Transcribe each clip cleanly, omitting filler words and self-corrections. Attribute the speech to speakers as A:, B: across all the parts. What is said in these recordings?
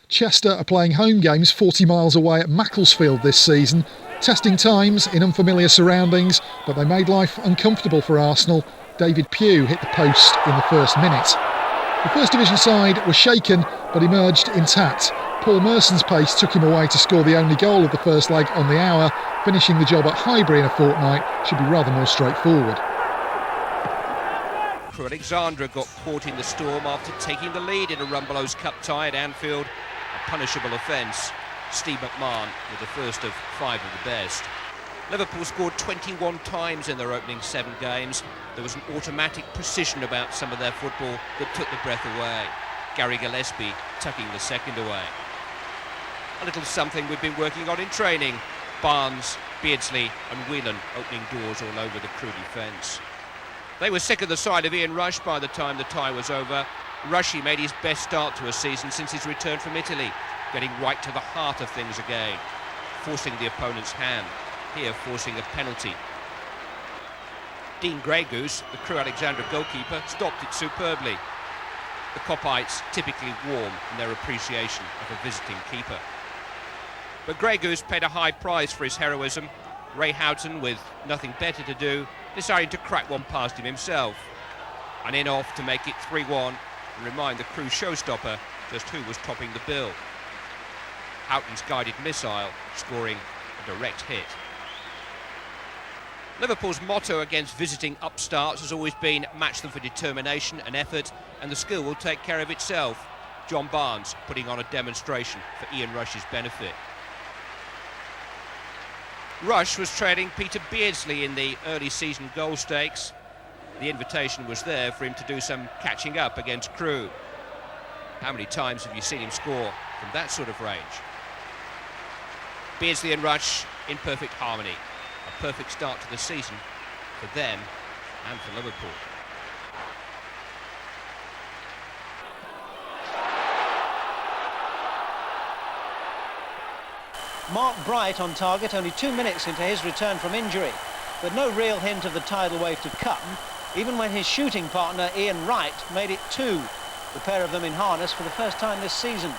A: Chester are playing home games 40 miles away at Macclesfield this season, testing times in unfamiliar surroundings, but they made life uncomfortable for Arsenal. David Pugh hit the post in the first minute. The First Division side were shaken but emerged intact. Paul Merson's pace took him away to score the only goal of the first leg on the hour. Finishing the job at Highbury in a fortnight should be rather more straightforward.
B: Crewe Alexandra got caught in the storm after taking the lead in a Rumbelows Cup tie at Anfield. A punishable offence. Steve McMahon with the first of 5 of the best. Liverpool scored 21 times in their opening 7 games. There was an automatic precision about some of their football that took the breath away. Gary Gillespie tucking the second away. A little something we've been working on in training. Barnes, Beardsley and Whelan opening doors all over the Crewe defence. They were sick of the side of Ian Rush by the time the tie was over. Rushy made his best start to a season since his return from Italy, getting right to the heart of things again, forcing the opponent's hand, here forcing a penalty. Dean Greygoose, the Crewe Alexandra goalkeeper, stopped it superbly. The Coppites typically warm in their appreciation of a visiting keeper. But Greygoose paid a high price for his heroism. Ray Houghton, with nothing better to do, decided to crack one past him himself. And in off to make it 3-1 and remind the Crewe showstopper just who was topping the bill. Houghton's guided missile scoring a direct hit. Liverpool's motto against visiting upstarts has always been match them for determination and effort, and the skill will take care of itself. John Barnes putting on a demonstration for Ian Rush's benefit. Rush was trailing Peter Beardsley in the early season goal stakes. The invitation was there for him to do some catching up against Crewe. How many times have you seen him score from that sort of range? Beardsley and Rush in perfect harmony. A perfect start to the season for them and for Liverpool.
C: Mark Bright on target only 2 minutes into his return from injury, but no real hint of the tidal wave to come, even when his shooting partner Ian Wright made it 2, the pair of them in harness for the first time this season.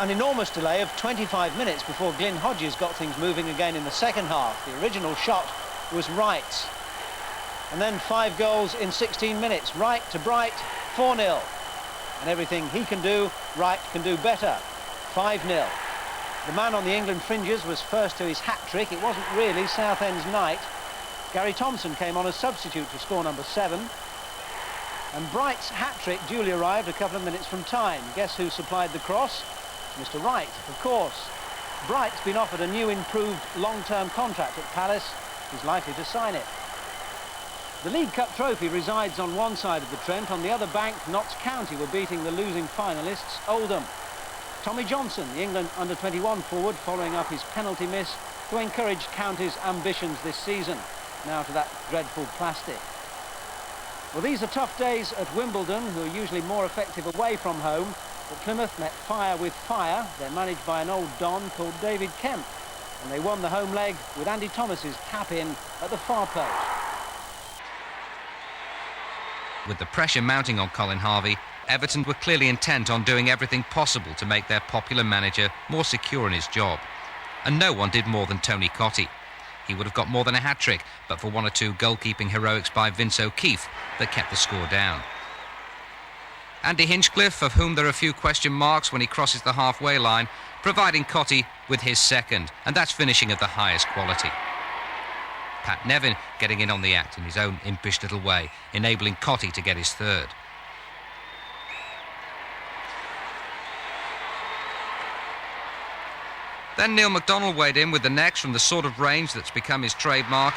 C: An enormous delay of 25 minutes before Glyn Hodges got things moving again in the second half. The original shot was Wright's. And then 5 goals in 16 minutes. Wright to Bright, 4-0. And everything he can do, Wright can do better. 5-0. The man on the England fringes was first to his hat-trick. It wasn't really Southend's night. Gary Thompson came on as substitute to score number 7. And Bright's hat-trick duly arrived a couple of minutes from time. Guess who supplied the cross? Mr. Wright, of course. Bright's been offered a new improved long-term contract at Palace. He's likely to sign it. The League Cup trophy resides on one side of the Trent. On the other bank, Notts County were beating the losing finalists, Oldham. Tommy Johnson, the England under-21 forward, following up his penalty miss to encourage County's ambitions this season. Now to that dreadful plastic. Well, these are tough days at Wimbledon, who are usually more effective away from home. But Plymouth met fire with fire. They're managed by an old Don called David Kemp. And they won the home leg with Andy Thomas's tap-in at the far post.
D: With the pressure mounting on Colin Harvey, Everton were clearly intent on doing everything possible to make their popular manager more secure in his job. And no one did more than Tony Cottee. He would have got more than a hat-trick, but for 1 or 2 goalkeeping heroics by Vince O'Keefe that kept the score down. Andy Hinchcliffe, of whom there are a few question marks when he crosses the halfway line, providing Cottee with his second, and that's finishing of the highest quality. Pat Nevin getting in on the act in his own impish little way, enabling Cottee to get his third. Then Neil MacDonald weighed in with the next from the sort of range that's become his trademark.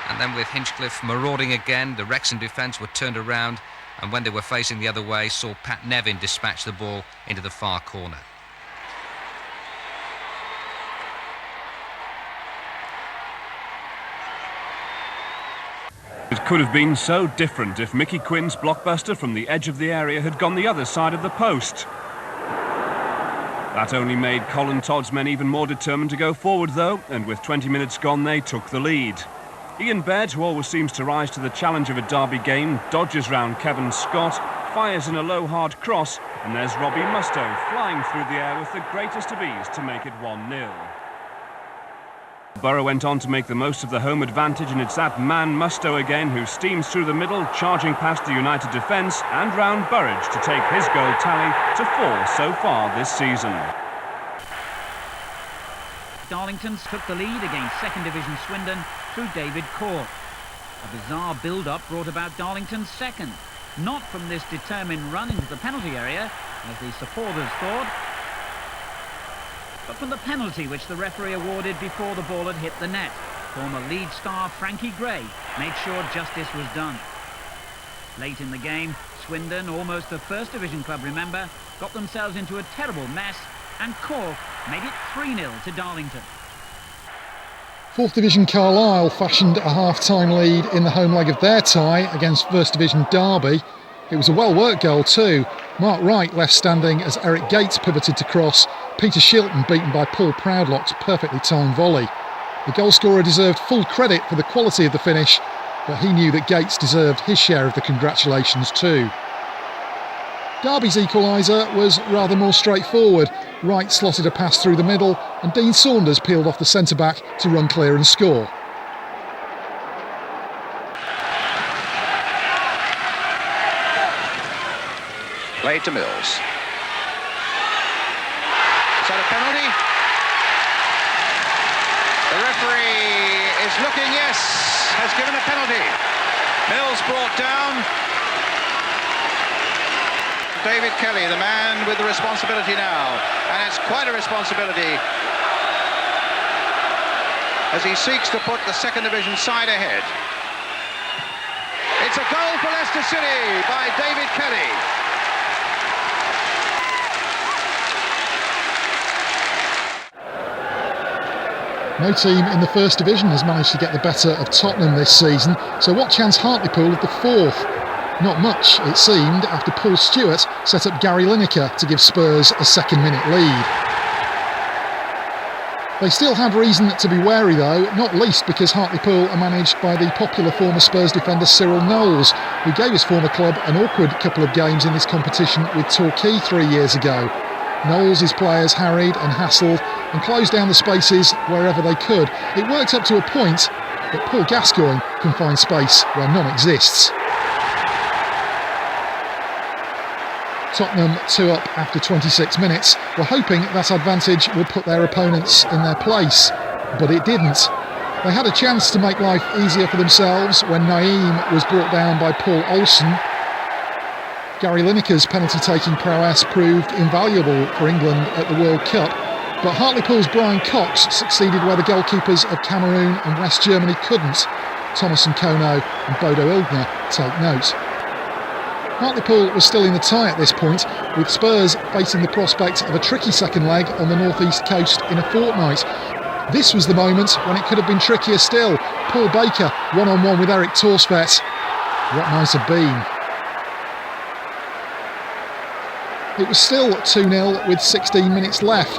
D: And then with Hinchcliffe marauding again, the Wrexham defence were turned around, and when they were facing the other way, saw Pat Nevin dispatch the ball into the far corner.
E: It could have been so different if Mickey Quinn's blockbuster from the edge of the area had gone the other side of the post. That only made Colin Todd's men even more determined to go forward, though, and with 20 minutes gone, they took the lead. Ian Baird, who always seems to rise to the challenge of a derby game, dodges round Kevin Scott, fires in a low hard cross, and there's Robbie Mustoe flying through the air with the greatest of ease to make it 1-0. Borough went on to make the most of the home advantage, and it's that man Mustoe again who steams through the middle, charging past the United defence and round Burridge to take his goal tally to 4 so far this season.
F: Darlington took the lead against second division Swindon through David Cork. A bizarre build-up brought about Darlington's second, not from this determined run into the penalty area, as the supporters thought, but from the penalty which the referee awarded before the ball had hit the net. Former Leeds star Frankie Gray made sure justice was done. Late in the game, Swindon, almost the first division club, remember, got themselves into a terrible mess, and Cork made it 3-0 to Darlington.
A: 4th Division Carlisle fashioned a half-time lead in the home leg of their tie against 1st Division Derby. It was a well-worked goal too. Mark Wright left standing as Eric Gates pivoted to cross. Peter Shilton beaten by Paul Proudlock's perfectly timed volley. The goalscorer deserved full credit for the quality of the finish, but he knew that Gates deserved his share of the congratulations too. Derby's equaliser was rather more straightforward. Wright slotted a pass through the middle, and Dean Saunders peeled off the centre-back to run clear and score.
G: Play to Mills. Is that a penalty? The referee is looking, yes, has given a penalty. Mills brought down. David Kelly, the man with the responsibility now, and it's quite a responsibility as he seeks to put the second division side ahead. It's a goal for Leicester City by David Kelly.
A: No team in the First Division has managed to get the better of Tottenham this season, so what chance Hartlepool of the 4th? Not much, it seemed, after Paul Stewart set up Gary Lineker to give Spurs a second-minute lead. They still had reason to be wary though, not least because Hartlepool are managed by the popular former Spurs defender Cyril Knowles, who gave his former club an awkward couple of games in this competition with Torquay 3 years ago. Knowles' players harried and hassled and closed down the spaces wherever they could. It worked up to a point, but Paul Gascoigne can find space where none exists. Tottenham 2 up after 26 minutes were hoping that advantage would put their opponents in their place, but it didn't. They had a chance to make life easier for themselves when Naeem was brought down by Paul Olsen. Gary Lineker's penalty-taking prowess proved invaluable for England at the World Cup, but Hartlepool's Brian Cox succeeded where the goalkeepers of Cameroon and West Germany couldn't. Thomas Nkono and Bodo Illgner take note. Hartlepool was still in the tie at this point, with Spurs facing the prospect of a tricky second leg on the northeast coast in a fortnight. This was the moment when it could have been trickier still. Paul Baker one-on-one with Eric Torsvet. What might have been? It was still 2-0 with 16 minutes left.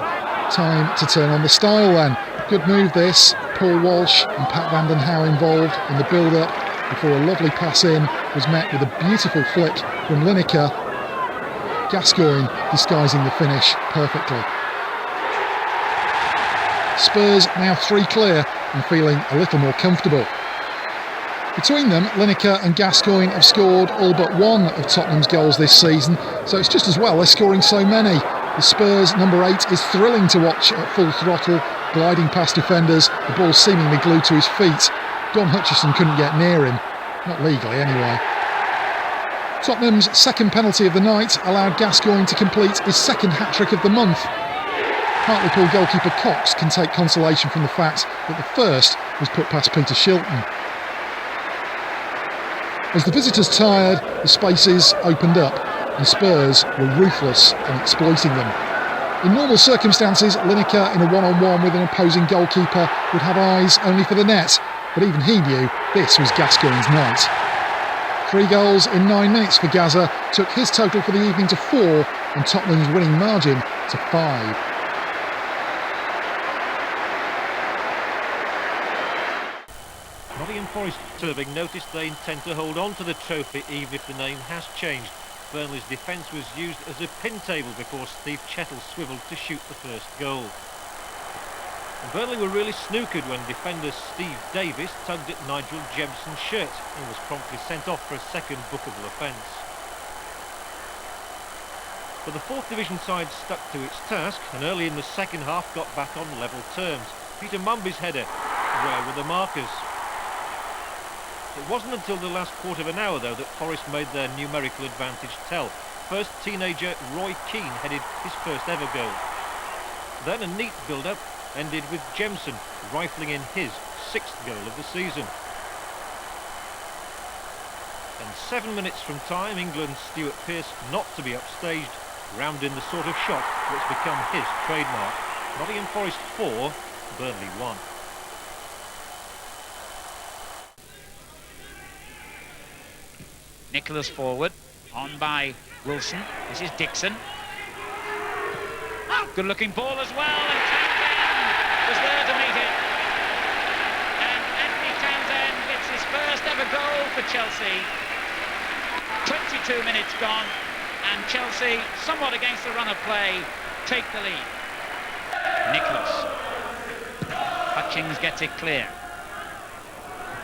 A: Time to turn on the style then. Good move this. Paul Walsh and Pat Van Den Hauwe involved in the build-up before a lovely pass in was met with a beautiful flick from Lineker. Gascoigne disguising the finish perfectly. Spurs now 3 clear and feeling a little more comfortable. Between them, Lineker and Gascoigne have scored all but one of Tottenham's goals this season, so it's just as well they're scoring so many. The Spurs number 8 is thrilling to watch at full throttle, gliding past defenders, the ball seemingly glued to his feet. Don Hutchison couldn't get near him, not legally anyway. Tottenham's second penalty of the night allowed Gascoigne to complete his second hat-trick of the month. Hartlepool goalkeeper Cox can take consolation from the fact that the first was put past Peter Shilton. As the visitors tired, the spaces opened up and Spurs were ruthless in exploiting them. In normal circumstances, Lineker in a one-on-one with an opposing goalkeeper would have eyes only for the net, but even he knew this was Gascoigne's night. 3 goals in 9 minutes for Gazza took his total for the evening to 4 and Tottenham's winning margin to 5.
H: Nottingham Forest serving notice they intend to hold on to the trophy even if the name has changed. Burnley's defence was used as a pin table before Steve Chettle swiveled to shoot the first goal. And Burnley were really snookered when defender Steve Davis tugged at Nigel Jemson's shirt and was promptly sent off for a second bookable offence. But the 4th Division side stuck to its task and early in the second half got back on level terms. Peter Mumby's header, where were the markers? It wasn't until the last quarter of an hour though that Forest made their numerical advantage tell. First, teenager Roy Keane headed his first ever goal. Then a neat build-up ended with Jemson rifling in his 6th goal of the season. And 7 minutes from time, England's Stuart Pearce, not to be upstaged, rammed in the sort of shot that's become his trademark. Nottingham Forest 4, Burnley 1.
F: Nicholas forward, on by Wilson. This is Dixon. Good looking ball as well, and Townsend was there to meet it. And Anthony Townsend gets his first ever goal for Chelsea. 22 minutes gone, and Chelsea, somewhat against the run of play, take the lead. Nicholas. Hutchings gets it clear.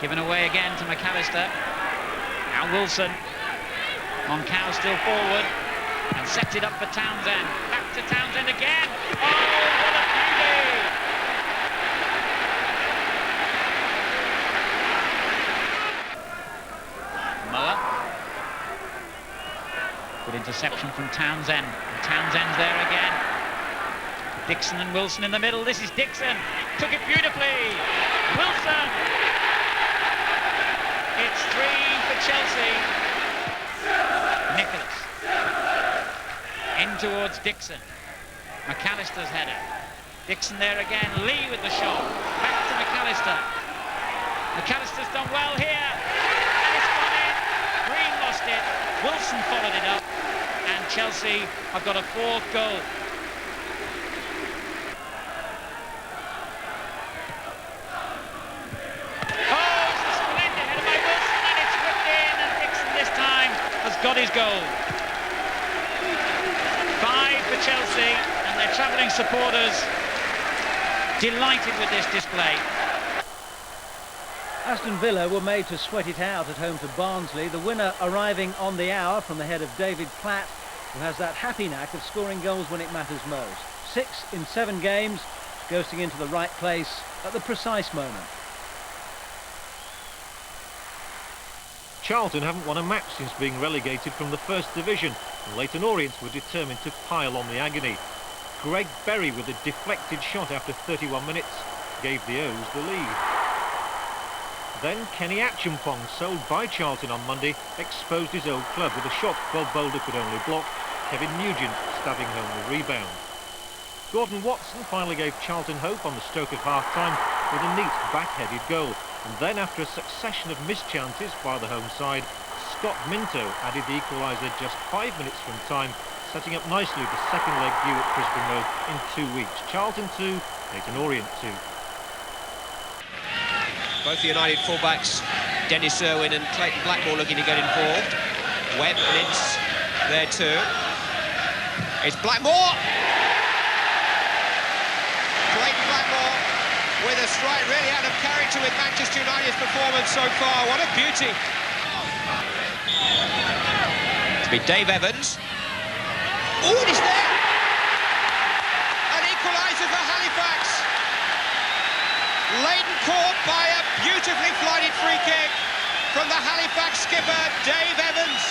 F: Given away again to McAllister. Now Wilson. Moncau still forward and sets it up for Townsend. Back to Townsend again. Oh, what a beauty! Muller. Good interception from Townsend. And Townsend's there again. Dixon and Wilson in the middle. This is Dixon. Took it beautifully. Wilson. It's 3 for Chelsea. Nicholas. In towards Dixon. McAllister's header. Dixon there again. Lee with the shot. Back to McAllister. McAllister's done well here. And it's gone in. Green lost it. Wilson followed it up. And Chelsea have got a 4th goal. Got his goal. 5 for Chelsea, and their travelling supporters delighted with this display.
C: Aston Villa were made to sweat it out at home to Barnsley, the winner arriving on the hour from the head of David Platt, who has that happy knack of scoring goals when it matters most. 6 in 7 games, ghosting into the right place at the precise moment.
H: Charlton haven't won a match since being relegated from the 1st Division, and Leyton Orient were determined to pile on the agony. Greg Berry, with a deflected shot after 31 minutes, gave the O's the lead. Then Kenny Acheampong, sold by Charlton on Monday, exposed his old club with a shot Bob Boulder could only block, Kevin Nugent stabbing home the rebound. Gordon Watson finally gave Charlton hope on the stroke of half-time with a neat back-headed goal. And then, after a succession of missed chances by the home side, Scott Minto added the equaliser just 5 minutes from time, setting up nicely the second leg due at Brisbane Road in 2 weeks. Charlton 2, Leyton Orient 2.
B: Both the United fullbacks, Dennis Irwin and Clayton Blackmore, looking to get involved. Webb and Ince there too. It's Blackmore! Clayton Blackmore with a strike really out of character with Manchester United's performance so far. What a beauty. To be Dave Evans. Oh, and he's there! An equaliser for Halifax. Leyton caught by a beautifully flighted free kick from the Halifax skipper, Dave Evans.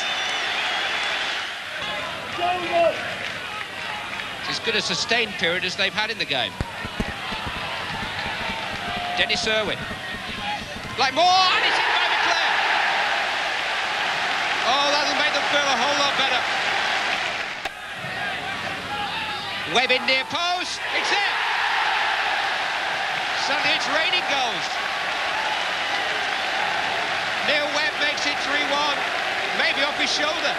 B: It's as good a sustained period as they've had in the game. Dennis Irwin. Blackmore, and it's in by McClare. Oh, that'll make them feel a whole lot better. Webb in near post. It's there. Suddenly it's raining goals. Neil Webb makes it 3-1. Maybe off his shoulder.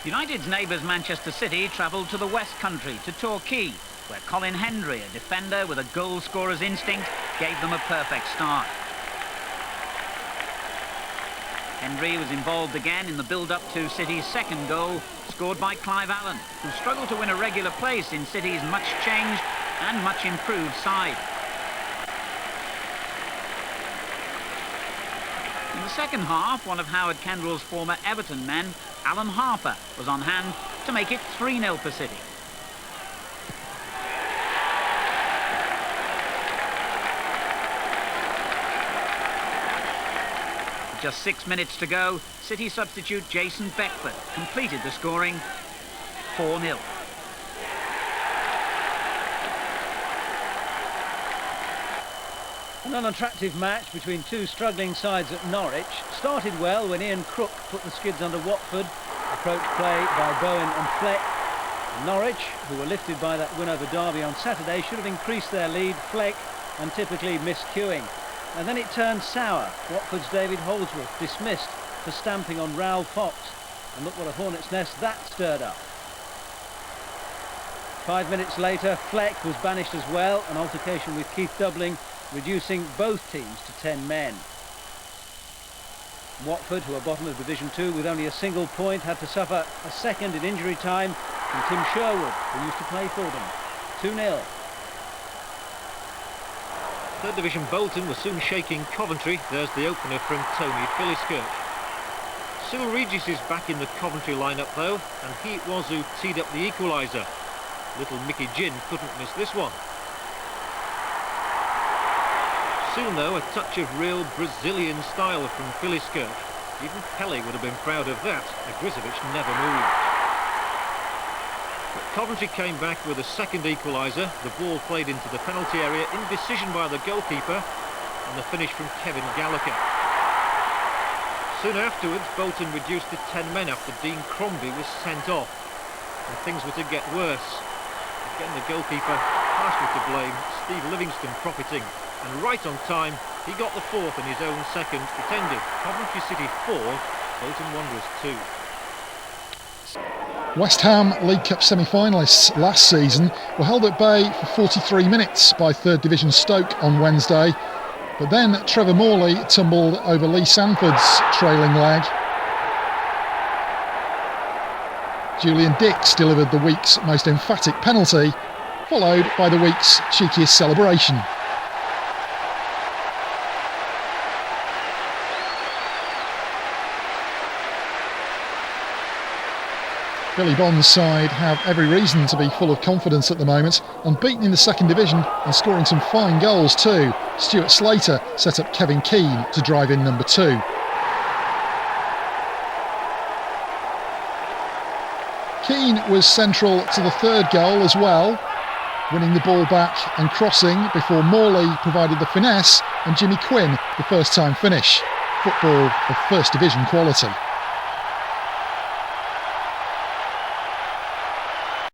F: United's neighbours Manchester City travelled to the West Country, to Torquay, where Colin Hendry, a defender with a goal scorer's instinct, gave them a perfect start. Henry was involved again in the build-up to City's second goal, scored by Clive Allen, who struggled to win a regular place in City's much-changed and much-improved side. In the second half, one of Howard Kendall's former Everton men, Alan Harper, was on hand to make it 3-0 for City. With just 6 minutes to go, City substitute Jason Beckford completed the scoring, 4-0.
C: An unattractive match between two struggling sides at Norwich started well when Ian Crook put the skids under Watford. Approach play by Bowen and Fleck. Norwich, who were lifted by that win over Derby on Saturday, should have increased their lead. Fleck untypically miscuing. And then it turned sour. Watford's David Holdsworth dismissed for stamping on Raoul Fox. And look what a hornet's nest that stirred up. 5 minutes later, Fleck was banished as well, an altercation with Keith Doubling, reducing both teams to 10 men. Watford, who are bottom of Division 2 with only a single point, had to suffer a second in injury time from Tim Sherwood, who used to play for them. 2-0.
H: Third Division Bolton was soon shaking Coventry. There's the opener from Tony Philliskirk. Cyril Regis is back in the Coventry lineup though, and he it was who teed up the equaliser. Little Mickey Ginn couldn't miss this one. Soon though, a touch of real Brazilian style from Philliskirk. Even Pele would have been proud of that. Agrizovic never moved. But Coventry came back with a second equaliser. The ball played into the penalty area, indecision by the goalkeeper, and the finish from Kevin Gallagher. Soon afterwards, Bolton reduced to 10 men after Dean Crombie was sent off, and things were to get worse. Again, the goalkeeper partially to blame, Steve Livingston profiting. And right on time, he got the fourth and his own second. It ended Coventry City 4, Bolton Wanderers 2.
A: West Ham League Cup semi-finalists last season were held at bay for 43 minutes by 3rd Division Stoke on Wednesday. But then Trevor Morley tumbled over Lee Sanford's trailing leg. Julian Dix delivered the week's most emphatic penalty, followed by the week's cheekiest celebration. Billy Bond's side have every reason to be full of confidence at the moment, unbeaten in the second division and scoring some fine goals too. Stuart Slater set up Kevin Keane to drive in number 2. Keane was central to the third goal as well, winning the ball back and crossing before Morley provided the finesse and Jimmy Quinn the first time finish. Football of first division quality.